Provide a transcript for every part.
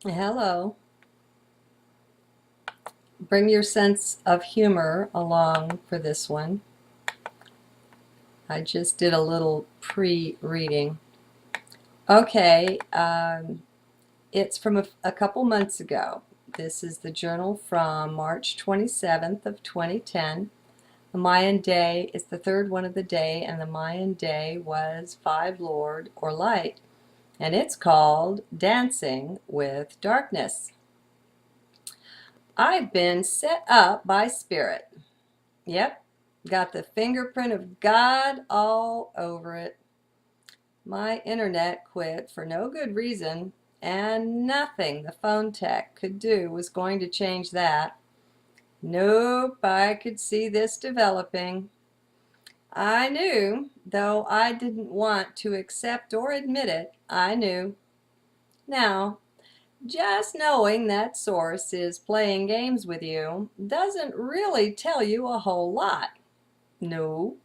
Hello. Bring your sense of humor along for this one. I just did a little pre-reading. Okay, it's from a couple months ago. This is the journal from March 27th of 2010. The Mayan day is the third one of the day, and the Mayan day was Five Lord or Light, and it's called Dancing with Darkness. I've been set up by Spirit. Yep, got the fingerprint of God all over it. My internet quit for no good reason, and nothing the phone tech could do was going to change that. Nope, I could see this developing. I knew, though I didn't want to accept or admit it, I knew. Now, just knowing that Source is playing games with you doesn't really tell you a whole lot. No.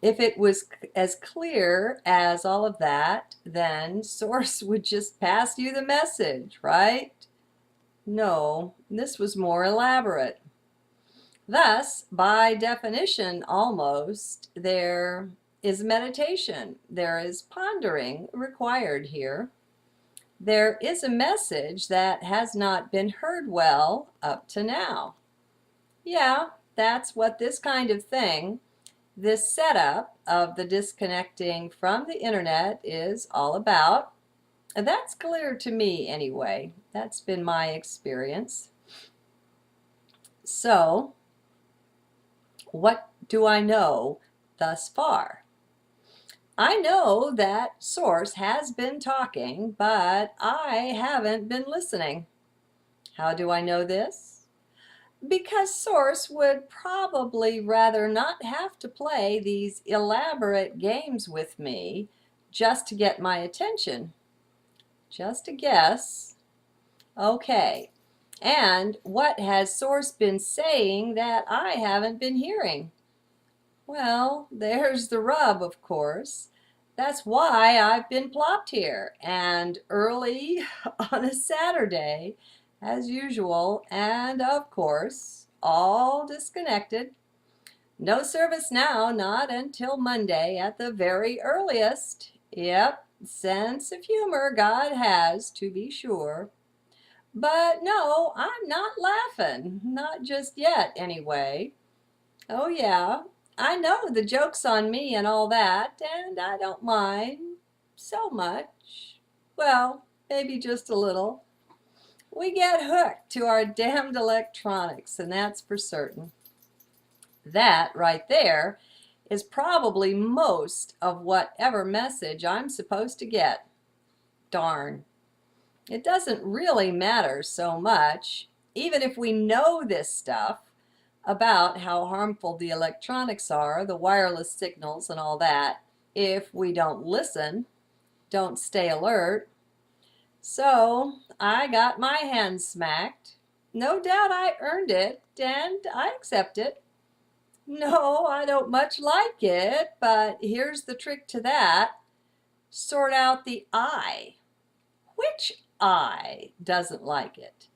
If it was as clear as all of that, then Source would just pass you the message, right? No, this was more elaborate. Thus, by definition almost, there is meditation, there is pondering required here. There is a message that has not been heard well up to now. Yeah, that's what this kind of thing, this setup of the disconnecting from the internet is all about. That's clear to me anyway. That's been my experience. So, what do I know thus far? I know that Source has been talking, but I haven't been listening. How do I know this? Because Source would probably rather not have to play these elaborate games with me just to get my attention. Just a guess. Okay. And what has Source been saying that I haven't been hearing? Well, there's the rub, of course. That's why I've been plopped here, and early on a Saturday, as usual, and of course, all disconnected. No service now, not until Monday at the very earliest. Yep, sense of humor God has, to be sure. But no, I'm not laughing. Not just yet, anyway. Oh, yeah, I know the joke's on me and all that, and I don't mind so much. Well, maybe just a little. We get hooked to our damned electronics, and that's for certain. That right there is probably most of whatever message I'm supposed to get. Darn. It doesn't really matter so much, even if we know this stuff about how harmful the electronics are, the wireless signals and all that, if we don't listen, don't stay alert. So I got my hand smacked. No doubt I earned it, and I accept it. No, I don't much like it, but here's the trick to that. Sort out the I. Which I doesn't like it?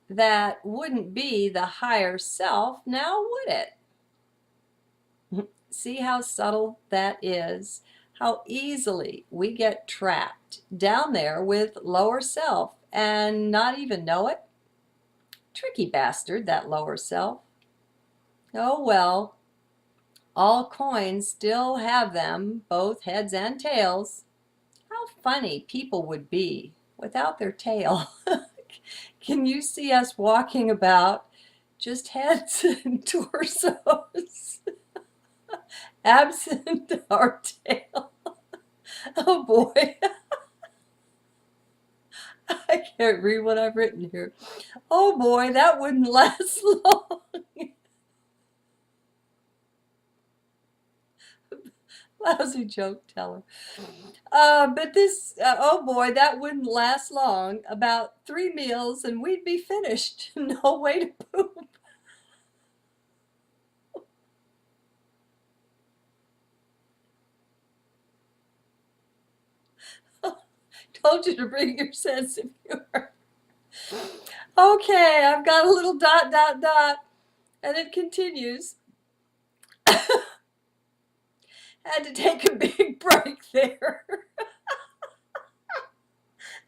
That wouldn't be the higher self, now would it? See how subtle that is? How easily we get trapped down there with lower self and not even know it? Tricky bastard, that lower self. Oh well, all coins still have them, both heads and tails. How funny people would be without their tail. Can you see us walking about just heads and torsos, absent our tail? Oh boy, I can't read what I've written here. Oh boy, that wouldn't last long. Lousy joke teller. But this, oh boy, that wouldn't last long. About 3 meals and we'd be finished. No way to poop. Told you to bring your sense of humor. Okay, I've got a little dot, dot, dot, and it continues. Had to take a big break there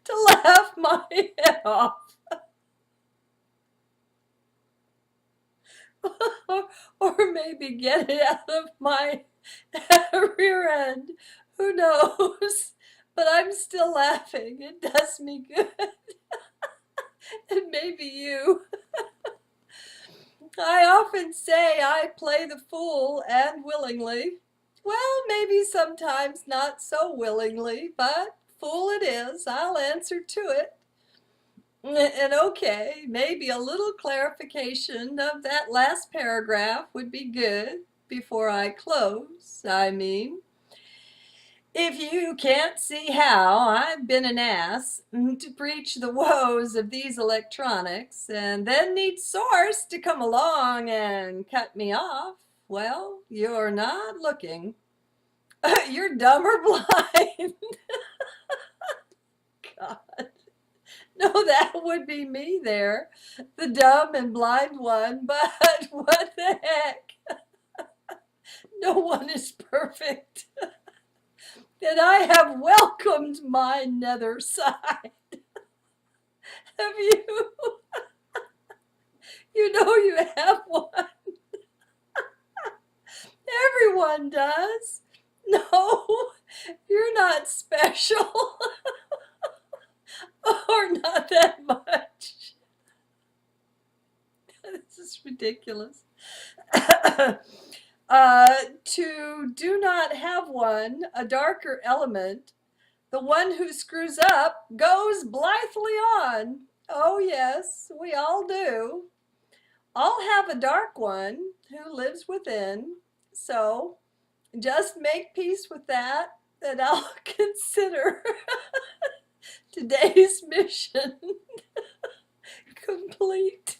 to laugh my head off. Or maybe get it out of my rear end. Who knows? But I'm still laughing. It does me good. And maybe you. I often say I play the fool, and willingly. Well, maybe sometimes not so willingly, but fool it is. I'll answer to it. And okay, maybe a little clarification of that last paragraph would be good before I close. I mean, if you can't see how I've been an ass to preach the woes of these electronics and then need Source to come along and cut me off, well, you're not looking. You're dumb or blind. God. No, that would be me there, the dumb and blind one, but what the heck? No one is perfect. And I have welcomed my nether side. Have you? You know you have one. Everyone does. No, you're not special. Or not that much. This is ridiculous. To do not have one, a darker element, the one who screws up goes blithely on. Oh, yes, we all do. All have a dark one who lives within. So just make peace with that, and I'll consider today's mission complete.